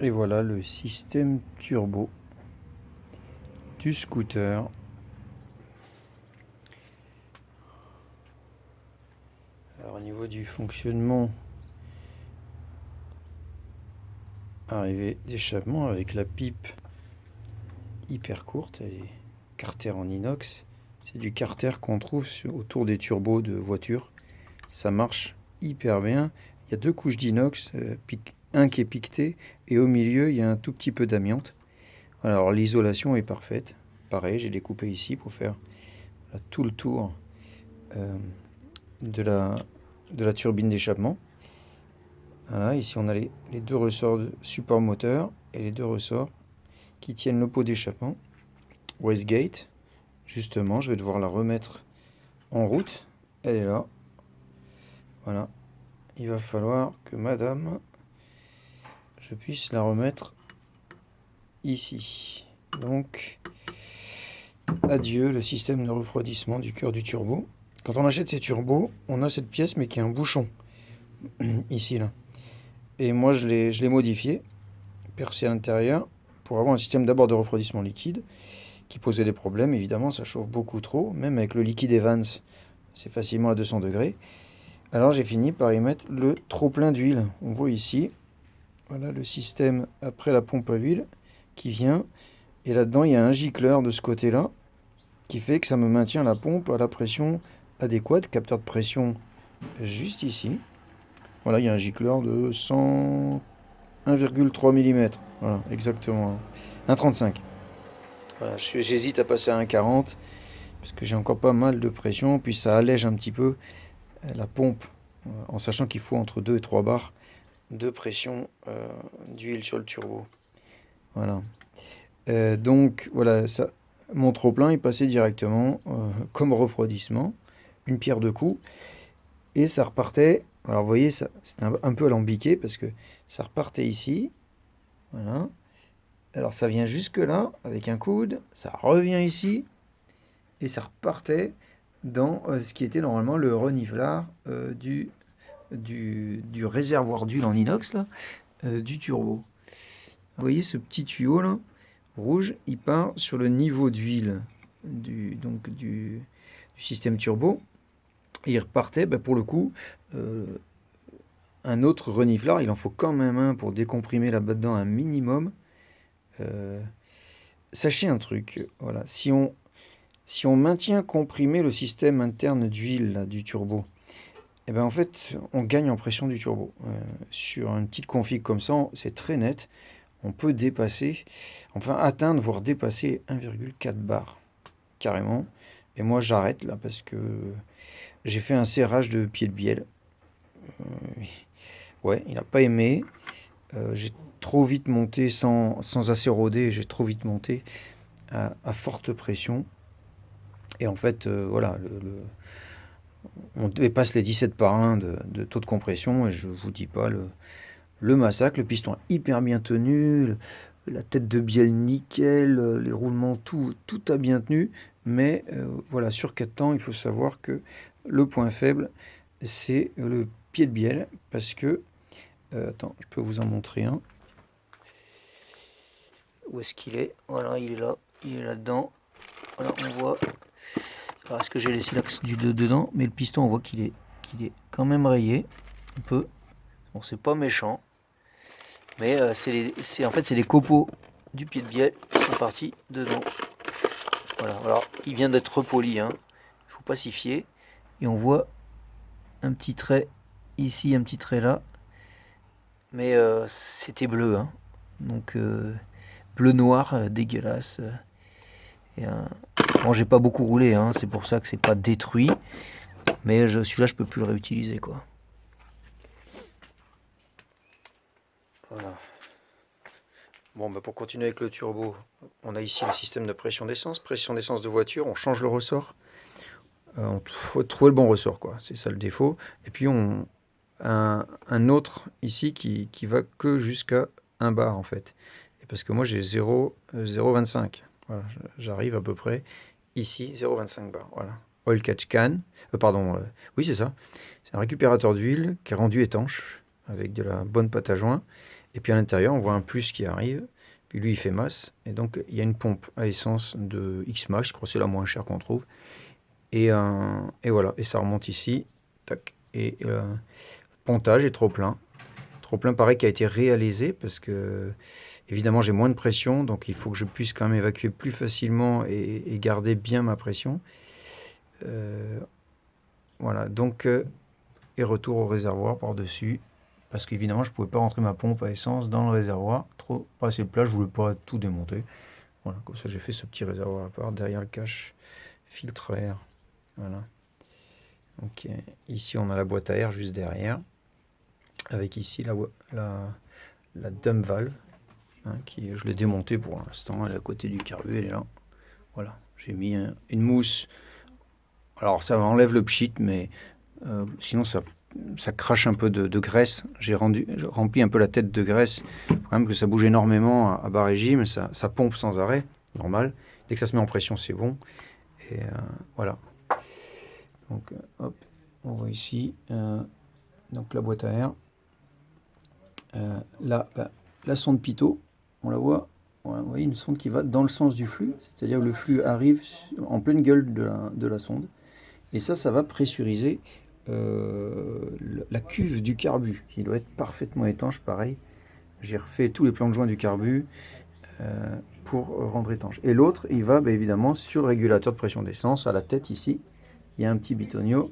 Et voilà le système turbo du scooter. Alors au niveau du fonctionnement, arrivée d'échappement avec la pipe hyper courte, elle est carter en inox. C'est du carter qu'on trouve autour des turbos de voitures. Ça marche hyper bien. Il y a deux couches d'inox, un qui est piqueté et au milieu il y a un tout petit peu d'amiante. Alors l'isolation est parfaite. Pareil, j'ai découpé ici pour faire tout le tour de la turbine d'échappement. Voilà, ici on a les deux ressorts de support moteur et les deux ressorts qui tiennent le pot d'échappement. Wastegate, justement, je vais devoir la remettre en route. Elle est là. Voilà. Il va falloir que madame, je puisse la remettre ici. Donc, adieu le système de refroidissement du cœur du turbo. Quand on achète ces turbos, on a cette pièce mais qui a un bouchon. Ici, là. Et moi, je l'ai modifié, percé à l'intérieur, pour avoir un système d'abord de refroidissement liquide, qui posait des problèmes. Évidemment, ça chauffe beaucoup trop. Même avec le liquide Evans, c'est facilement à 200 degrés. Alors, j'ai fini par y mettre le trop-plein d'huile. On voit ici, voilà le système après la pompe à huile qui vient. Et là-dedans, il y a un gicleur de ce côté-là, qui fait que ça me maintient la pompe à la pression adéquate. Capteur de pression juste ici. Voilà, il y a un gicleur de 1,3 mm. Voilà, exactement. 1,35. Voilà, j'hésite à passer à 1,40 parce que j'ai encore pas mal de pression. Puis ça allège un petit peu la pompe en sachant qu'il faut entre 2 et 3 bars de pression d'huile sur le turbo. Voilà. Donc voilà, ça, mon trop-plein est passé directement comme refroidissement, une pierre deux coups, et ça repartait. Alors vous voyez, c'était un peu alambiqué parce que ça repartait ici. Voilà. Alors ça vient jusque là avec un coude, ça revient ici, et ça repartait dans ce qui était normalement le reniflard du réservoir d'huile en inox là, du turbo. Vous voyez ce petit tuyau là, rouge, il part sur le niveau d'huile du système turbo. Et il repartait, pour le coup, un autre reniflard. Il en faut quand même un pour décomprimer là-bas dedans un minimum. Sachez un truc, voilà, si on maintient comprimé le système interne d'huile du turbo, et en fait, on gagne en pression du turbo. Sur une petite config comme ça, c'est très net. On peut dépasser, enfin atteindre, voire dépasser 1,4 bar, carrément. Et moi, j'arrête là parce que j'ai fait un serrage de pied de bielle. Ouais, il n'a pas aimé. J'ai trop vite monté sans assez rôder. J'ai trop vite monté à forte pression. Et en fait, voilà, on dépasse les 17 par 1 de taux de compression. Et je vous dis pas le massacre. Le piston hyper bien tenu. La tête de bielle nickel. Les roulements, tout a bien tenu. Mais voilà, sur 4 temps, il faut savoir que le point faible, c'est le pied de bielle. Parce que, attends, je peux vous en montrer un. Où est-ce qu'il est? Voilà, il est là. Il est là-dedans. Voilà, on voit. Alors, est-ce que j'ai laissé l'axe du 2 dedans? Mais le piston, on voit qu'il est quand même rayé. Un peu. Bon, c'est pas méchant. Mais en fait, c'est les copeaux du pied de bielle qui sont partis dedans. Voilà, alors il vient d'être repoli, hein. Il faut pas s'y fier. Et on voit un petit trait ici, un petit trait là. Mais c'était bleu, hein. Donc bleu-noir, dégueulasse. Bon, j'ai pas beaucoup roulé, hein. C'est pour ça que c'est pas détruit. Mais celui-là, je peux plus le réutiliser, quoi. Voilà. Bon, pour continuer avec le turbo, on a ici le système de pression d'essence. Pression d'essence de voiture, on change le ressort. Il faut trouver le bon ressort, quoi. C'est ça le défaut. Et puis, un autre ici qui va que jusqu'à 1 bar, en fait. Et parce que moi, j'ai 0,25. Voilà, j'arrive à peu près ici, 0,25 bar. Voilà. Oil catch can. Oui, c'est ça. C'est un récupérateur d'huile qui est rendu étanche avec de la bonne pâte à joint. Et puis à l'intérieur, on voit un plus qui arrive. Puis lui, il fait masse. Et donc, il y a une pompe à essence de X-Max. Je crois que c'est la moins chère qu'on trouve. Et voilà. Et ça remonte ici. Tac. Et pontage et trop plein. Trop plein, pareil, qui a été réalisé parce que, évidemment, j'ai moins de pression. Donc, il faut que je puisse quand même évacuer plus facilement et garder bien ma pression. Voilà. Donc, et retour au réservoir par-dessus. Parce qu'évidemment, je ne pouvais pas rentrer ma pompe à essence dans le réservoir. Pas assez de place, je ne voulais pas tout démonter. Voilà, comme ça, j'ai fait ce petit réservoir à part derrière le cache filtre air. Voilà. Donc, ici, on a la boîte à air juste derrière. Avec ici la dump valve. Hein, je l'ai démontée pour l'instant. Elle est à côté du carbu, elle est là. Voilà, j'ai mis une mousse. Alors, ça enlève le pchit, mais sinon, ça crache un peu de graisse. J'ai rempli un peu la tête de graisse. Quand même que ça bouge énormément à bas régime. Ça pompe sans arrêt, normal. Dès que ça se met en pression, c'est bon. Et voilà. Donc, hop, on voit ici. Donc, la boîte à air. Là, la sonde pitot, on la voit. Vous voyez, une sonde qui va dans le sens du flux. C'est-à-dire que le flux arrive en pleine gueule de la sonde. Et ça va pressuriser la cuve du carbu, qui doit être parfaitement étanche, pareil. J'ai refait tous les plans de joint du carbu pour rendre étanche. Et l'autre, il va évidemment sur le régulateur de pression d'essence, à la tête ici. Il y a un petit bitonio.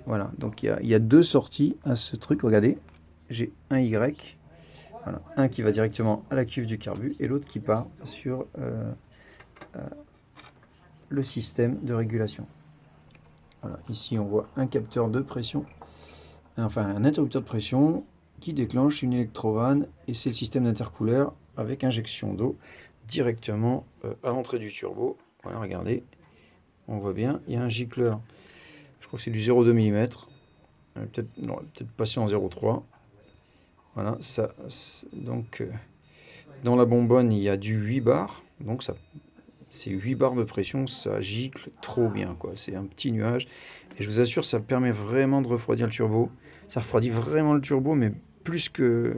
Voilà, donc il y a deux sorties à ce truc. Regardez, j'ai un Y, voilà, un qui va directement à la cuve du carbu et l'autre qui part sur le système de régulation. Voilà, ici on voit un capteur de pression, enfin un interrupteur de pression qui déclenche une électrovanne et c'est le système d'intercooleur avec injection d'eau directement à l'entrée du turbo. Voilà, regardez, on voit bien, il y a un gicleur, je crois que c'est du 0,2 mm, peut-être passer en 0,3. Voilà, donc dans la bonbonne il y a du 8 bars, donc ça. C'est 8 bars de pression, ça gicle trop bien, quoi. C'est un petit nuage. Et je vous assure, ça permet vraiment de refroidir le turbo. Ça refroidit vraiment le turbo, mais plus que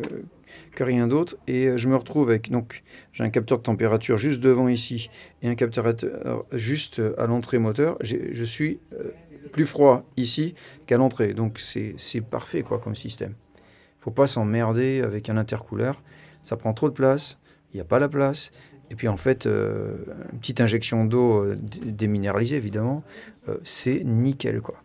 rien d'autre. Et je me retrouve avec... Donc, j'ai un capteur de température juste devant ici et un capteur juste à l'entrée moteur. Je suis plus froid ici qu'à l'entrée. Donc, c'est parfait, quoi, comme système. Faut pas s'emmerder avec un intercooleur. Ça prend trop de place. Il n'y a pas la place. Et puis en fait, une petite injection d'eau déminéralisée, évidemment, c'est nickel, quoi.